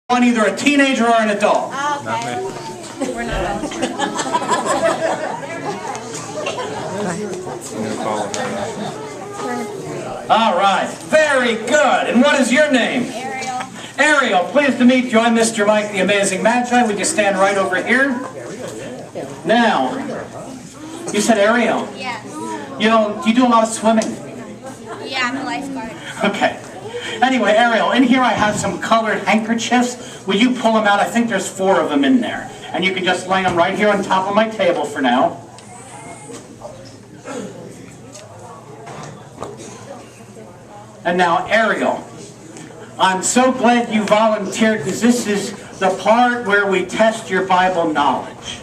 on either a teenager or an adult. Okay. We're not. All right. Very good. And what is your name? Ariel. Ariel. Pleased to meet you. I'm Mr. Mike, the Amazing Magi. Would you stand right over here? Now, you said Ariel. Yes. Do you do a lot of swimming? Yeah, I'm a lifeguard. Okay. Anyway, Ariel, in here I have some colored handkerchiefs. Will you pull them out? I think there's 4 of them in there. And you can just lay them right here on top of my table for now. And now, Ariel, I'm so glad you volunteered because this is the part where we test your Bible knowledge.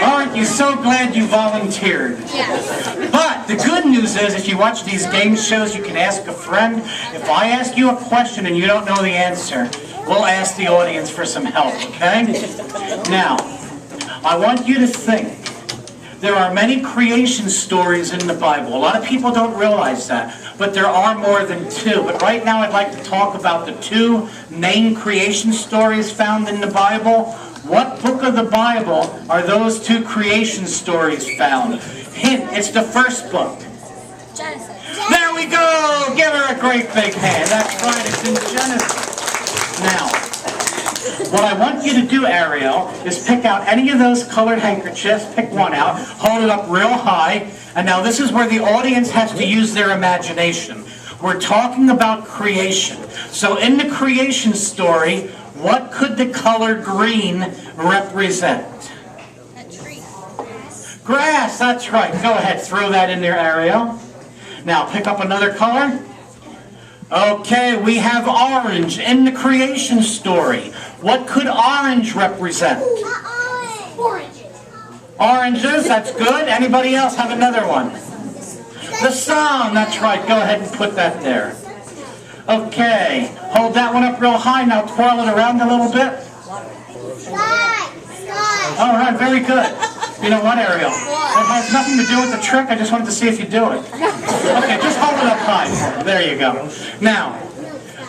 Aren't you so glad you volunteered? Yes. But the good news is, if you watch these game shows, you can ask a friend. If I ask you a question and you don't know the answer, we'll ask the audience for some help, okay? Now, I want you to think. There are many creation stories in the Bible. A lot of people don't realize that, but there are more than 2. But right now I'd like to talk about the 2 main creation stories found in the Bible. What book of the Bible are those 2 creation stories found? Hint, it's the first book. Genesis. There we go! Give her a great big hand. That's right, it's in Genesis. Now, what I want you to do, Ariel, is pick out any of those colored handkerchiefs, pick one out, hold it up real high, and now this is where the audience has to use their imagination. We're talking about creation. So in the creation story, what could the color green represent? A tree. Grass, that's right. Go ahead, throw that in there, Ariel. Now pick up another color. Okay, we have orange in the creation story. What could orange represent? Oranges. Oranges, that's good. Anybody else have another one? The sun, that's right. Go ahead and put that there. Okay, hold that one up real high. Now twirl it around a little bit. All right, very good. You know what, Ariel? It has nothing to do with the trick. I just wanted to see if you do it. Okay, just hold it up high. There you go. Now,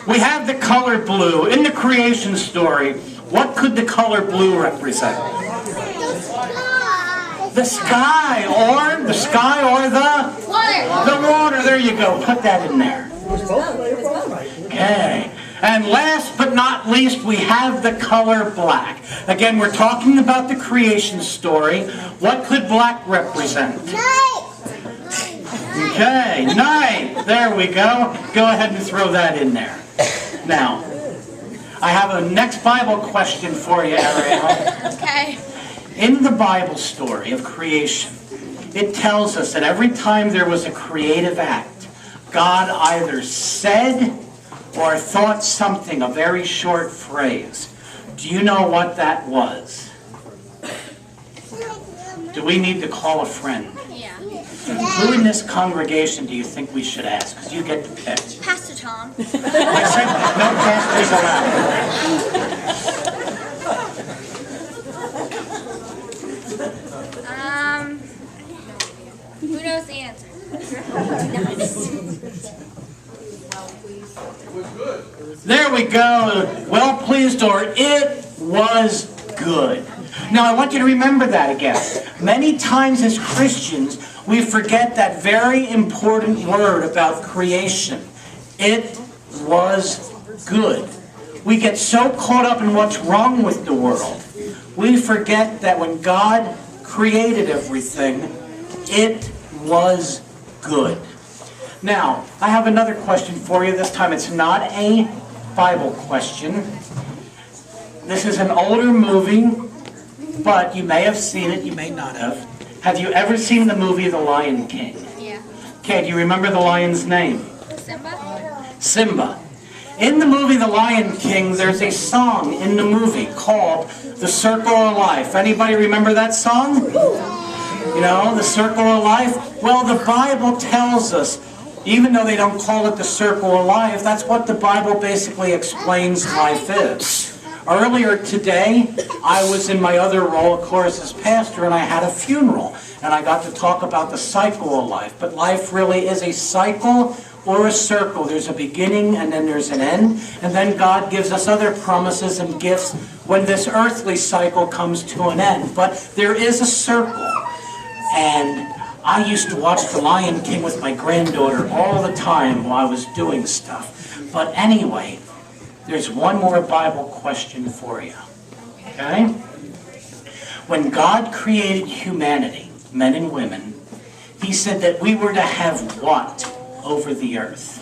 we have the color blue. In the creation story, what could the color blue represent? The sky or the Water. the water. There you go. Put that in there. Okay. And last but not least, we have the color black. Again, we're talking about the creation story. What could black represent? Okay, night. There we go. Go ahead and throw that in there. Now, I have a next Bible question for you, Ariel. Okay. In the Bible story of creation, it tells us that every time there was a creative act, God either said or thought something, a very short phrase. Do you know what that was? Do we need to call a friend? Yeah. Who in this congregation do you think we should ask? Because you get to pick. Pastor Tom. I said no pastors allowed. Who knows the answer? There we go. Well pleased, or it was good. Now I want you to remember that again. Many times as Christians, we forget that very important word about creation. It was good. We get so caught up in what's wrong with the world. We forget that when God created everything, it was good. Now, I have another question for you. This time it's not a Bible question. This is an older movie, but you may have seen it, you may not have. Have you ever seen the movie The Lion King? Yeah. Okay, do you remember the lion's name? Simba? Simba. In the movie The Lion King, there's a song in the movie called The Circle of Life. Anybody remember that song? You know, The Circle of Life? Well, the Bible tells us, even though they don't call it the circle of life, that's what the Bible basically explains life is. Earlier today, I was in my other role, of course, as pastor, and I had a funeral. And I got to talk about the cycle of life. But life really is a cycle or a circle. There's a beginning and then there's an end. And then God gives us other promises and gifts when this earthly cycle comes to an end. But there is a circle. And I used to watch The Lion King with my granddaughter all the time while I was doing stuff. But anyway, there's one more Bible question for you. Okay? When God created humanity, men and women, He said that we were to have what over the earth?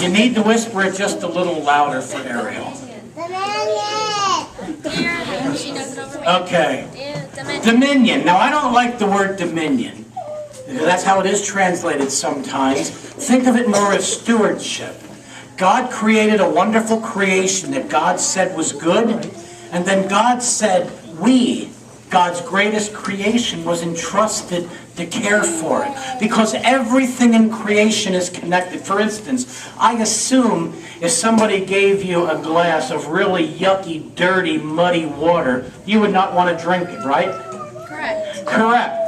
You need to whisper it just a little louder for Ariel. Okay. Dominion. Now, I don't like the word dominion. That's how it is translated sometimes. Think of it more as stewardship. God created a wonderful creation that God said was good, and then God said God's greatest creation, was entrusted to care for it. Because everything in creation is connected. For instance, I assume if somebody gave you a glass of really yucky, dirty, muddy water, you would not want to drink it, right? Correct. Correct.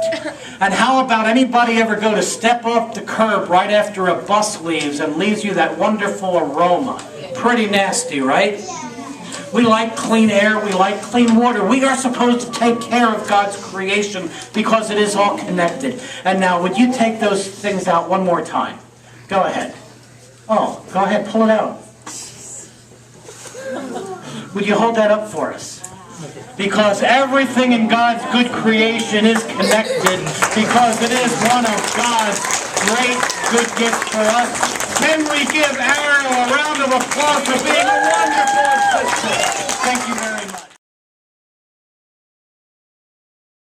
And how about anybody ever go to step off the curb right after a bus leaves and leaves you that wonderful aroma? Pretty nasty, right? We like clean air, we like clean water. We are supposed to take care of God's creation because it is all connected. And now, would you take those things out one more time? Go ahead. Oh, go ahead, pull it out. Would you hold that up for us? Because everything in God's good creation is connected, because it is one of God's great good gifts for us. Can we give Ariel a round of applause for being a wonderful assistant? Thank you very much.